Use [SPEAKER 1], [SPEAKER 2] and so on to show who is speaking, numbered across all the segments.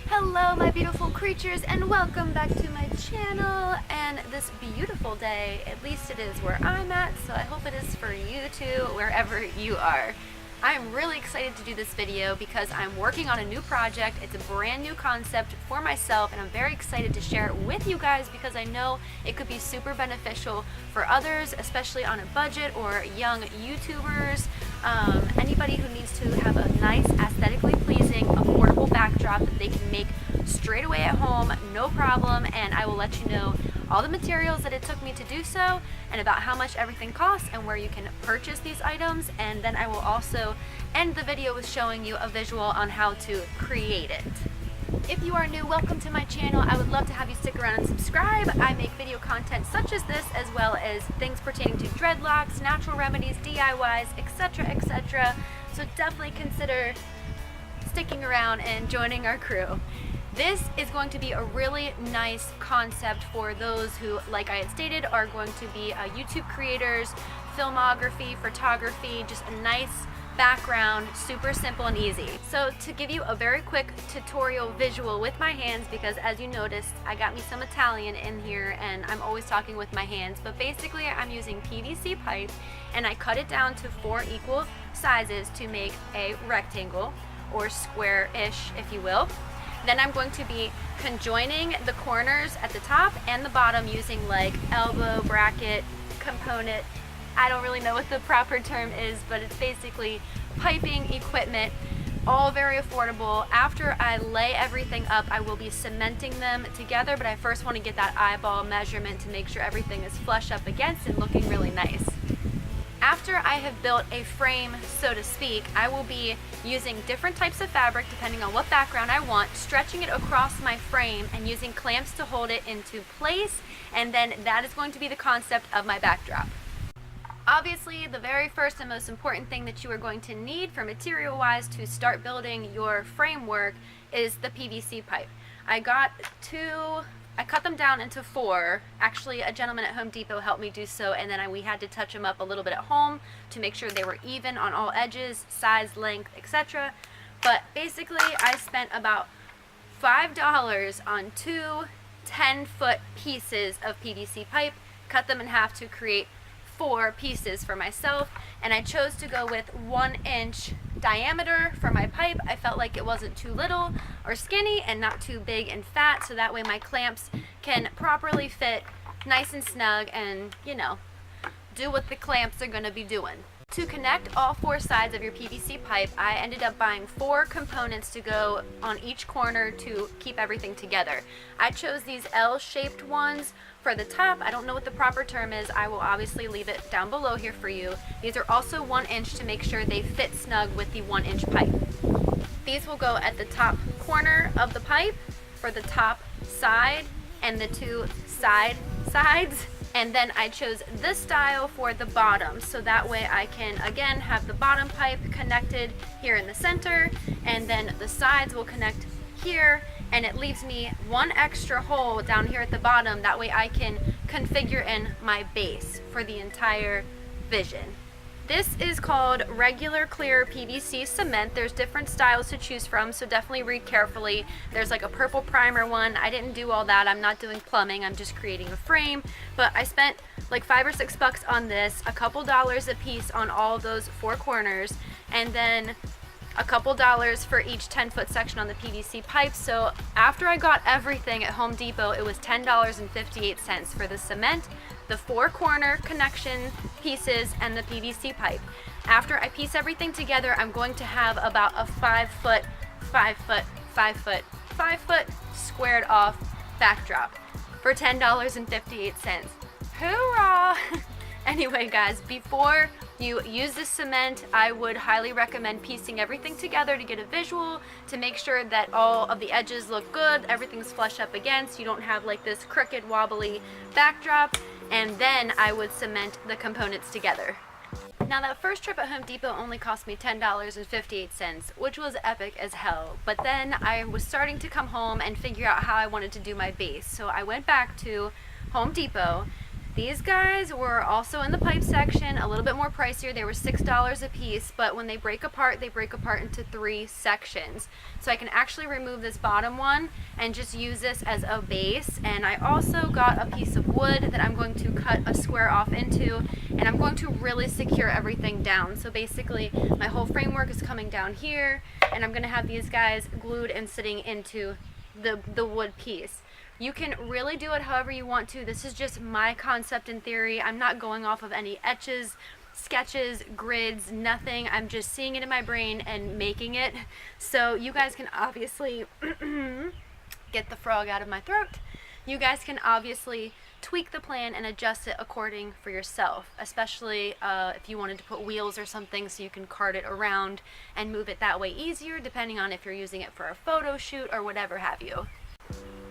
[SPEAKER 1] Hello my beautiful creatures and welcome back to my channel and this beautiful day, at least it is where I'm at, so I hope it is for you too, wherever you are. I'm really excited to do this video because I'm working on a new project. It's a brand new concept for myself and I'm very excited to share it with you guys because I know it could be super beneficial for others, especially on a budget or young YouTubers, anybody who needs to have a nice, aesthetically pleasing, affordable backdrop that they can make straight away at home, no problem, and I will let you know all the materials that it took me to do so and about how much everything costs and where you can purchase these items, and then I will also end the video with showing you a visual on how to create it. If you are new, welcome to my channel. I would love to have you stick around and subscribe. I make video content such as this, as well as things pertaining to dreadlocks, natural remedies, DIYs, etc, etc. So definitely consider sticking around and joining our crew. This is going to be a really nice concept for those who, like I had stated, are going to be YouTube creators, filmography, photography, just a nice background, super simple and easy. So to give you a very quick tutorial visual with my hands, because as you noticed, I got me some Italian in here and I'm always talking with my hands, but basically I'm using PVC pipe and I cut it down to 4 equal sizes to make a rectangle, or square-ish if you will. Then I'm going to be conjoining the corners at the top and the bottom using like elbow, bracket, component. I don't really know what the proper term is, but it's basically piping equipment, all very affordable. After I lay everything up, I will be cementing them together, but I first want to get that eyeball measurement to make sure everything is flush up against and looking really nice. After I have built a frame, so to speak, I will be using different types of fabric depending on what background I want, stretching it across my frame and using clamps to hold it into place, and then that is going to be the concept of my backdrop. Obviously, the very first and most important thing that you are going to need for material-wise to start building your framework is the PVC pipe. I cut them down into 4. Actually, a gentleman at Home Depot helped me do so, and then we had to touch them up a little bit at home to make sure they were even on all edges, size, length, etc. But basically, I spent about $5 on 2 10-foot pieces of PVC pipe, cut them in half to create 4 pieces for myself, and I chose to go with 1-inch diameter for my pipe. I felt like it wasn't too little or skinny and not too big and fat, so that way my clamps can properly fit nice and snug and, you know, do what the clamps are going to be doing. To connect all 4 sides of your PVC pipe, I ended up buying 4 components to go on each corner to keep everything together. I chose these L-shaped ones for the top. I don't know what the proper term is. I will obviously leave it down below here for you. These are also 1 inch to make sure they fit snug with the 1-inch pipe. These will go at the top corner of the pipe for the top side and the 2 sides. And then I chose this style for the bottom, so that way I can again have the bottom pipe connected here in the center, and then the sides will connect here, and it leaves me 1 extra hole down here at the bottom. That way I can configure in my base for the entire vision. This is called regular clear PVC cement. There's different styles to choose from, so definitely read carefully. There's like a purple primer one. I didn't do all that. I'm not doing plumbing. I'm just creating a frame. But I spent like $5 or $6 on this, a couple dollars a piece on all those 4 corners, and then a couple dollars for each 10-foot section on the PVC pipe. So after I got everything at Home Depot, it was $10.58 for the cement, the 4 corner connection pieces, and the PVC pipe. After I piece everything together, I'm going to have about a 5 foot squared off backdrop for $10.58. Hoorah! Anyway guys, before you use this cement, I would highly recommend piecing everything together to get a visual, to make sure that all of the edges look good, everything's flush up against, you don't have like this crooked wobbly backdrop, and then I would cement the components together. Now that first trip at Home Depot only cost me $10.58, which was epic as hell, but then I was starting to come home and figure out how I wanted to do my base, so I went back to Home Depot These guys were also in the pipe section, a little bit more pricier. They were $6 a piece, but when they break apart into 3 sections. So I can actually remove this bottom one and just use this as a base. And I also got a piece of wood that I'm going to cut a square off into, and I'm going to really secure everything down. So basically my whole framework is coming down here, and I'm gonna have these guys glued and sitting into the wood piece. You can really do it however you want to. This is just my concept in theory. I'm not going off of any etches, sketches, grids, nothing. I'm just seeing it in my brain and making it. So you guys can obviously get the frog out of my throat. You guys can obviously tweak the plan and adjust it according for yourself, especially if you wanted to put wheels or something so you can cart it around and move it that way easier, depending on if you're using it for a photo shoot or whatever have you.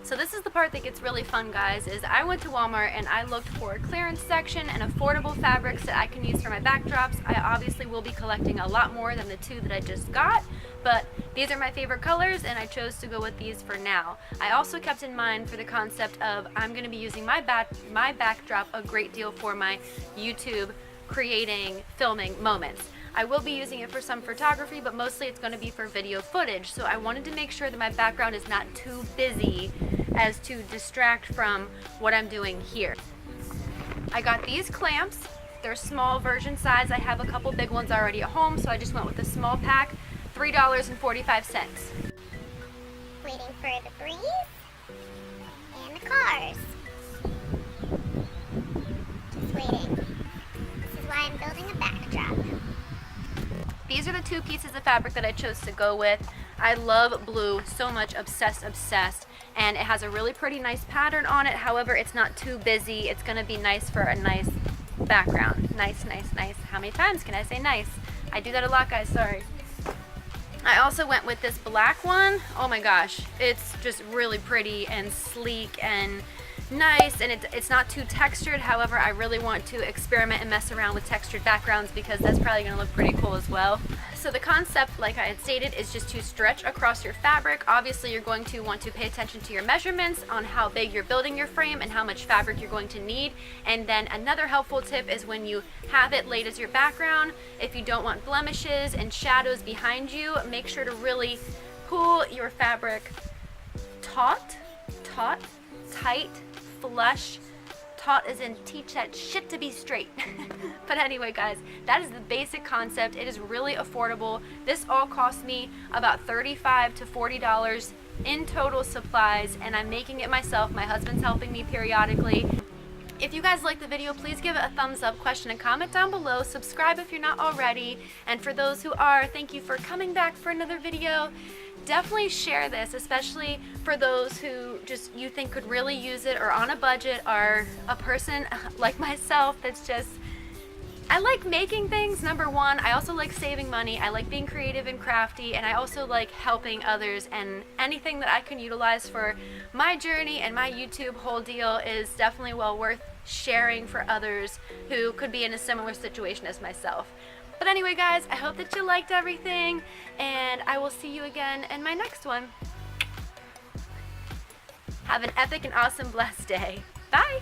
[SPEAKER 1] So this is the part that gets really fun, guys, is I went to Walmart and I looked for a clearance section and affordable fabrics that I can use for my backdrops. I obviously will be collecting a lot more than the 2 that I just got, but these are my favorite colors and I chose to go with these for now. I also kept in mind for the concept of I'm going to be using my backdrop a great deal for my YouTube creating, filming moments. I will be using it for some photography, but mostly it's going to be for video footage. So I wanted to make sure that my background is not too busy as to distract from what I'm doing here. I got these clamps. They're small version size. I have a couple big ones already at home, so I just went with a small pack, $3.45.
[SPEAKER 2] Waiting for the breeze and the cars. Just waiting. This is why I'm building a backdrop.
[SPEAKER 1] These are the 2 pieces of fabric that I chose to go with. I love blue so much, obsessed, and it has a really pretty nice pattern on it. However, it's not too busy. It's gonna be nice for a nice background. Nice, nice, nice. How many times can I say nice? I do that a lot, guys, sorry. I also went with this black one. Oh my gosh, it's just really pretty and sleek and nice, and it's not too textured. However, I really want to experiment and mess around with textured backgrounds because that's probably going to look pretty cool as well. So the concept, like I had stated, is just to stretch across your fabric. Obviously, you're going to want to pay attention to your measurements on how big you're building your frame and how much fabric you're going to need. And then another helpful tip is when you have it laid as your background, if you don't want blemishes and shadows behind you, make sure to really pull your fabric taut, tight, flush. Taut as in teach that shit to be straight. But anyway, guys, that is the basic concept. It is really affordable. This all cost me about $35 to $40 in total supplies, and I'm making it myself. My husband's helping me periodically. If you guys like the video, please give it a thumbs up, question, and comment down below. Subscribe if you're not already. And for those who are, thank you for coming back for another video. Definitely share this, especially for those who just you think could really use it, or on a budget, or a person like myself that's just, I like making things, number one. I also like saving money. I like being creative and crafty, and I also like helping others, and anything that I can utilize for my journey and my YouTube whole deal is definitely well worth sharing for others who could be in a similar situation as myself. But anyway, guys, I hope that you liked everything, and I will see you again in my next one. Have an epic and awesome blessed day. Bye!